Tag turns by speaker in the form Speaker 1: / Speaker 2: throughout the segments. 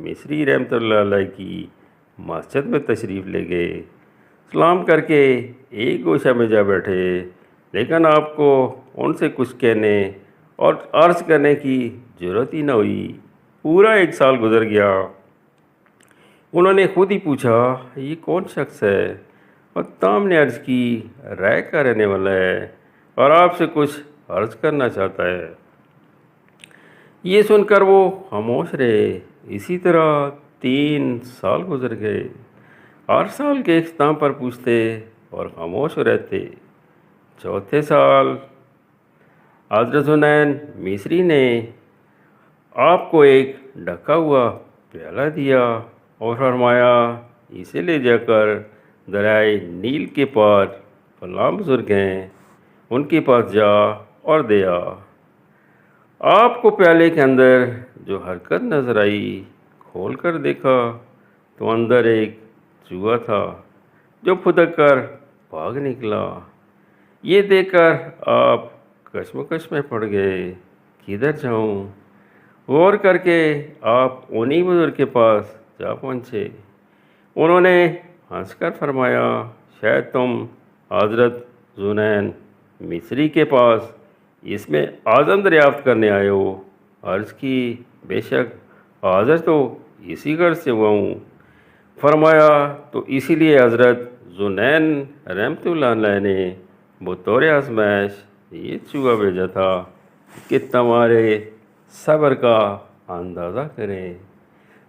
Speaker 1: مصری رحمۃ اللہ علیہ کی مسجد میں تشریف لے گئے۔ سلام کر کے ایک گوشہ میں جا بیٹھے، لیکن آپ کو ان سے کچھ کہنے اور عرض کرنے کی ضرورت ہی نہ ہوئی۔ پورا 1 سال گزر گیا۔ انہوں نے خود ہی پوچھا، یہ کون شخص ہے؟ اور تام نے عرض کی، رائے کا رہنے والا ہے اور آپ سے کچھ عرض کرنا چاہتا ہے۔ یہ سن کر وہ خاموش رہے۔ اسی طرح 3 سال گزر گئے۔ ہر سال کے اختتام پر پوچھتے اور خاموش رہتے۔ چوتھے سال حضرت جنین مصری نے آپ کو ایک ڈھکا ہوا پیالہ دیا اور فرمایا، اسے لے جا کر دریائے نیل کے پار فلاں بزرگ ہیں، ان کے پاس جا اور دے آ۔ آپ کو پیالے کے اندر جو حرکت نظر آئی، کھول کر دیکھا تو اندر ایک چوہا تھا جو پھدک کر بھاگ نکلا۔ یہ دیکھ کر آپ کشمکش میں پڑ گئے، کدھر جاؤں؟ غور کر کے آپ انہی بزرگ کے پاس جا پہنچے۔ انہوں نے ہنس کر فرمایا، شاید تم حضرت جنین مصری کے پاس اس میں اعظم دریافت کرنے آئے ہو۔ عرض کی، بے شک حاضر تو اسی غرض سے ہوا ہوں۔ فرمایا، تو اسی لیے حضرت جنین رحمۃ اللہ علیہ نے بطور آزمائش یہ چوہا بھیجا تھا کہ تمہارے صبر کا اندازہ کریں۔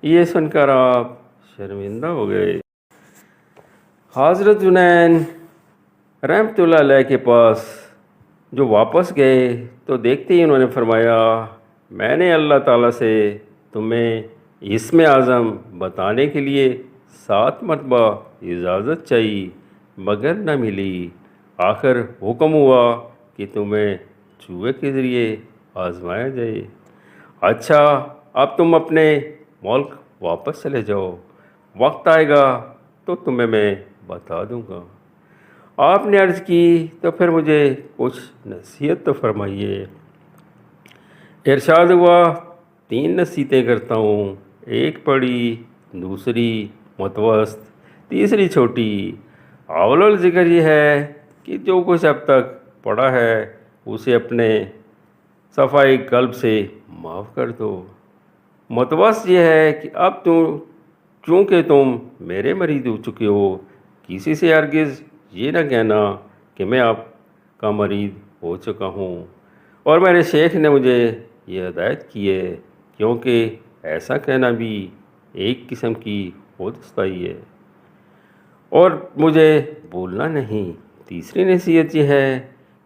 Speaker 1: یہ سن کر آپ شرمندہ ہو گئے۔ حضرت جنین رحمۃ اللہ علیہ کے پاس جو واپس گئے تو دیکھتے ہی انہوں نے فرمایا، میں نے اللہ تعالیٰ سے تمہیں اسم اعظم بتانے کے لیے 7 مرتبہ اجازت چاہی مگر نہ ملی۔ آخر حکم ہوا کہ تمہیں چوہے کے ذریعے آزمایا جائے۔ اچھا، اب تم اپنے ملک واپس چلے جاؤ، وقت آئے گا تو تمہیں میں بتا دوں گا۔ آپ نے عرض کی، تو پھر مجھے کچھ نصیحت تو فرمائیے۔ ارشاد ہوا، 3 نصیحتیں کرتا ہوں، ایک بڑی، دوسری متوسط، تیسری چھوٹی۔ اول ذکر یہ ہے کہ جو کچھ اب تک پڑھا ہے اسے اپنے صفائی قلب سے معاف کر دو۔ متوسط یہ ہے کہ اب چونکہ تم میرے مرید ہو چکے ہو، کسی سے ہرگز یہ نہ کہنا کہ میں آپ کا مرید ہو چکا ہوں، اور میرے شیخ نے مجھے یہ ہدایت کی ہے، کیونکہ ایسا کہنا بھی ایک قسم کی خودستائی ہے، اور مجھے بولنا نہیں۔ تیسری نصیحت یہ ہے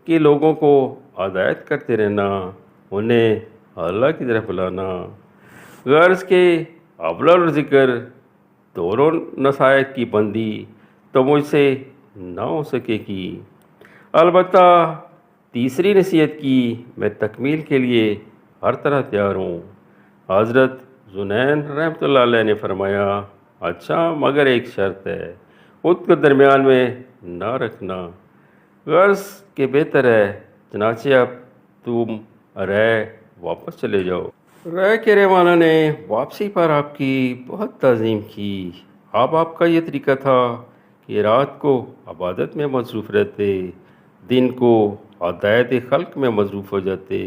Speaker 1: کہ لوگوں کو ہدایت کرتے رہنا، انہیں اللہ کی طرف بلانا۔ غرض کے اول ذکر دونوں نصائح کی بندی تو مجھ سے نہ ہو سکے گی، البتہ تیسری نصیحت کی میں تکمیل کے لیے ہر طرح تیار ہوں۔ حضرت جنین رحمۃ اللہ علیہ نے فرمایا، اچھا مگر ایک شرط ہے، خود کو درمیان میں نہ رکھنا۔ غرض کہ بہتر ہے، چنانچہ اب تم رائے واپس چلے جاؤ۔ رائے کے رہوانا نے واپسی پر آپ کی بہت تعظیم کی۔ آپ کا یہ طریقہ تھا کہ رات کو عبادت میں مصروف رہتے، دن کو ہدایت خلق میں مصروف ہو جاتے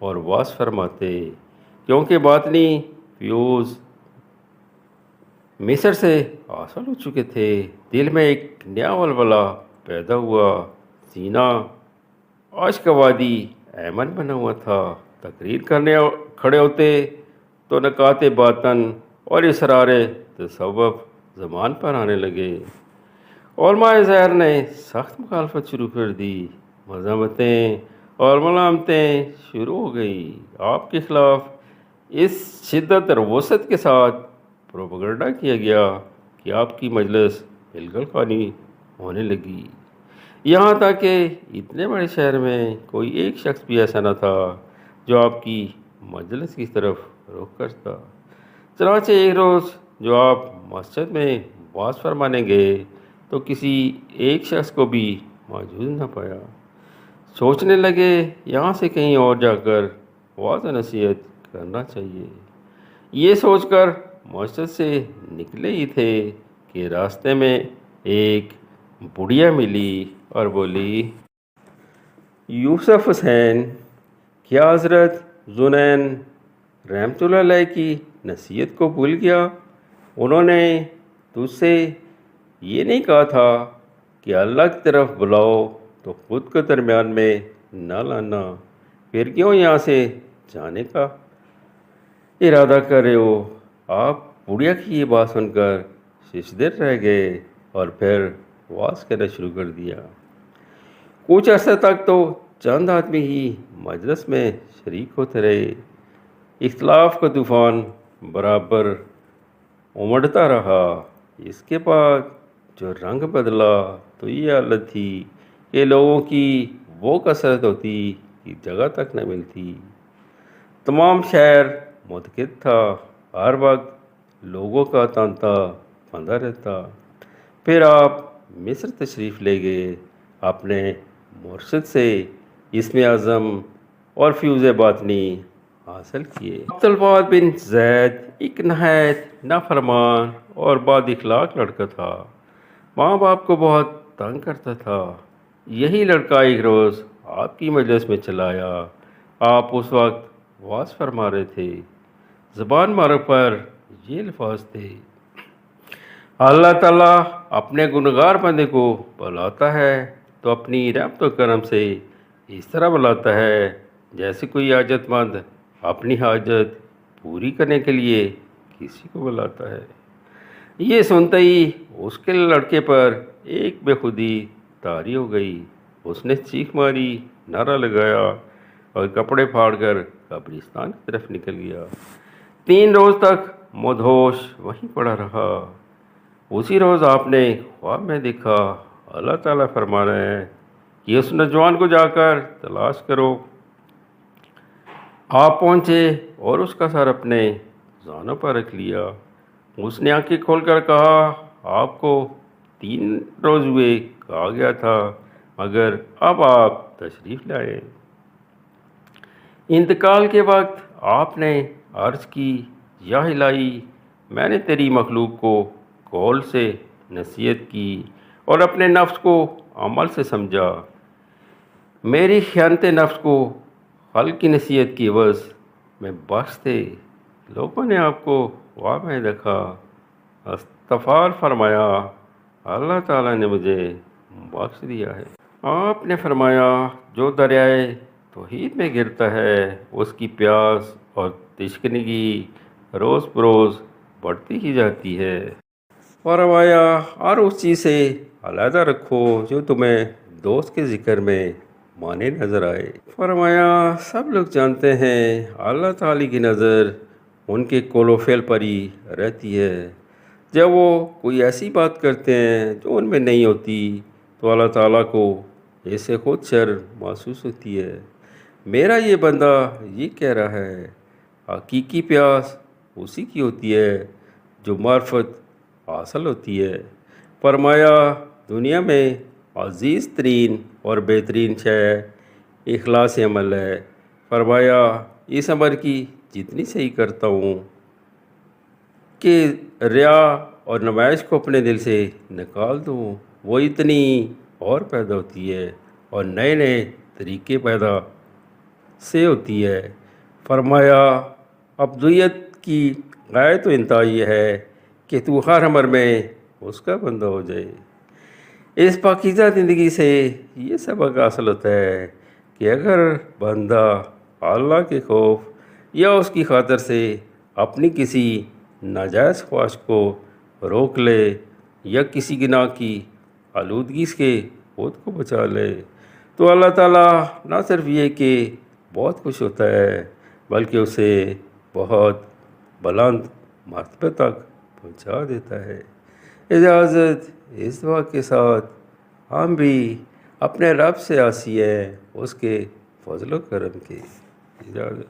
Speaker 1: اور واعظ فرماتے، کیونکہ باطنی فیوز مصر سے حاصل ہو چکے تھے۔ دل میں ایک نیا ولولہ پیدا ہوا، سینہ عشق وادی ایمن بنا ہوا تھا۔ تقریر کرنے کھڑے ہوتے تو نکات باطن اور اسرار تصوف زبان پر آنے لگے۔ علماء ظاہر نے سخت مخالفت شروع کر دی، مذمتیں اور ملامتیں شروع ہو گئی۔ آپ کے خلاف اس شدت اور وسعت کے ساتھ پروپیگنڈا کیا گیا کہ آپ کی مجلس بالکل خالی ہونے لگی، یہاں تک کہ اتنے بڑے شہر میں کوئی ایک شخص بھی ایسا نہ تھا جو آپ کی مجلس کی طرف رخ کرتا۔ چنانچہ ایک روز جو آپ مسجد میں واعظ فرمانے گئے تو کسی ایک شخص کو بھی موجود نہ پایا۔ سوچنے لگے یہاں سے کہیں اور جا کر واعظ و نصیحت کرنا چاہیے۔ یہ سوچ کر مسجد سے نکلے ہی تھے کہ راستے میں ایک بڑھیا ملی اور بولی، یوسف حسین، کیا حضرت ذوالنورین رحمۃ اللہ علیہ کی نصیحت کو بھول گیا؟ انہوں نے تجھ سے یہ نہیں کہا تھا کہ اللہ کی طرف بلاؤ تو خود کو درمیان میں نہ لانا، پھر کیوں یہاں سے جانے کا ارادہ کر رہے ہو؟ آپ بڑھیا کی یہ بات سن کر ششدر رہ گئے اور پھر واز کرنا شروع کر دیا۔ کچھ عرصہ تک تو چند آدمی ہی مجلس میں شریک ہوتے رہے۔ اختلاف کا طوفان برابر امڑتا رہا۔ اس کے بعد جو رنگ بدلا تو یہ حالت تھی کہ لوگوں کی وہ کثرت ہوتی کہ جگہ تک نہ ملتی۔ تمام شہر متقد تھا، ہر وقت لوگوں کا تانتا بندھا رہتا۔ پھر آپ مصر تشریف لے گئے، اپنے مرشد سے اسم اعظم اور فیوز باطنی حاصل کیے۔ عبدالوہاب بن زید ایک نہایت نافرمان اور بد اخلاق لڑکا تھا، ماں باپ کو بہت تنگ کرتا تھا۔ یہی لڑکا ایک روز آپ کی مجلس میں چلا آیا۔ آپ اس وقت واز فرما رہے تھے۔ زبان مبارک پر یہ الفاظ تھے، اللہ تعالیٰ اپنے گنہگار بندے کو بلاتا ہے تو اپنی رحمت و کرم سے اس طرح بلاتا ہے جیسے کوئی حاجت مند اپنی حاجت پوری کرنے کے لیے کسی کو بلاتا ہے۔ یہ سنتے ہی اس کے لڑکے پر ایک بے خودی طاری ہو گئی۔ اس نے چیخ ماری، نعرہ لگایا اور کپڑے پھاڑ کر قبرستان کی طرف نکل گیا۔ 3 روز تک مدہوش وہیں پڑا رہا۔ اسی روز آپ نے خواب میں دیکھا اللہ تعالیٰ فرما رہے ہیں کہ اس نوجوان کو جا کر تلاش کرو۔ آپ پہنچے اور اس کا سر اپنے زانوں پر رکھ لیا۔ اس نے آنکھیں کھول کر کہا، آپ کو 3 روز ہوئے کہا گیا تھا، مگر اب آپ تشریف لائے۔ انتقال کے وقت آپ نے عرض کی، یا الہی، میں نے تیری مخلوق کو قول سے نصیحت کی اور اپنے نفس کو عمل سے سمجھا۔ میری خیانت نفس کو خلق کی نصیحت کی عوض میں بخش دے۔ لوگوں نے آپ کو خواب میں دیکھا، استغفار فرمایا، اللہ تعالیٰ نے مجھے بخش دیا ہے۔ آپ نے فرمایا، جو دریائے توحید میں گرتا ہے اس کی پیاس اور تشنگی روز بروز بڑھتی ہی جاتی ہے۔ فرمایا، اور اس چیز سے علیحدہ رکھو جو تمہیں دوست کے ذکر میں مانے نظر آئے۔ فرمایا، سب لوگ جانتے ہیں اللہ تعالیٰ کی نظر ان کے قول و فعل پر ہی رہتی ہے۔ جب وہ کوئی ایسی بات کرتے ہیں جو ان میں نہیں ہوتی تو اللہ تعالیٰ کو اس سے خود شرم محسوس ہوتی ہے۔ میرا یہ بندہ یہ کہہ رہا ہے، حقیقی پیاس اسی کی ہوتی ہے جو معرفت حاصل ہوتی ہے۔ فرمایا، دنیا میں عزیز ترین اور بہترین شے اخلاص عمل ہے۔ فرمایا، اس عمل کی جتنی صحیح کرتا ہوں کہ ریا اور نمائش کو اپنے دل سے نکال دوں، وہ اتنی اور پیدا ہوتی ہے اور نئے نئے طریقے پیدا سے ہوتی ہے۔ فرمایا، عبودیت کی غایت و انتہا یہ ہے کہ تو ہر عمر میں اس کا بندہ ہو جائے۔ اس پاکیزہ زندگی سے یہ سبق حاصل ہوتا ہے کہ اگر بندہ اللہ کے خوف یا اس کی خاطر سے اپنی کسی ناجائز خواہش کو روک لے یا کسی گناہ کی آلودگی سے خود کو بچا لے تو اللہ تعالیٰ نہ صرف یہ کہ بہت خوش ہوتا ہے بلکہ اسے بہت بلند مرتبے تک پہنچا دیتا ہے۔ اجازت اس دعا کے ساتھ ہم بھی اپنے رب سے عاصی ہیں اس کے فضل و کرم کی اجازت۔